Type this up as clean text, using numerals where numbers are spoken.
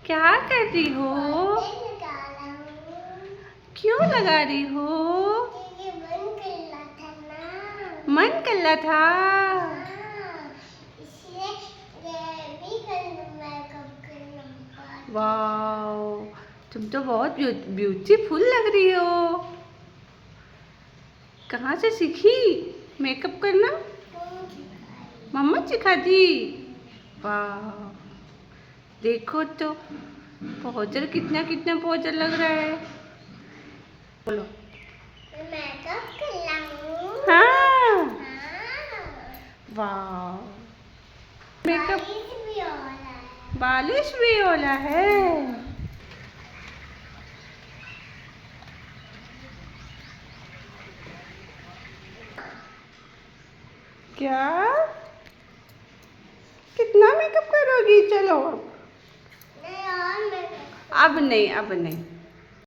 क्या कर रही हो? क्यों लगा रही हो? मन कर रहा था। वाओ, तुम तो बहुत ब्यूटीफुल लग रही हो। कहाँ से सीखी मेकअप करना? मम्मा सिखा दी। वाह, देखो तो पाउडर कितना कितना पाउडर लग रहा है। बोलो। मेकअप कर लाऊं? हाँ। वाह, मेकअप भी हो रहा है। बालिश भी हो रहा है। क्या? कितना मेकअप करोगी? चलो अब नहीं, अब नहीं।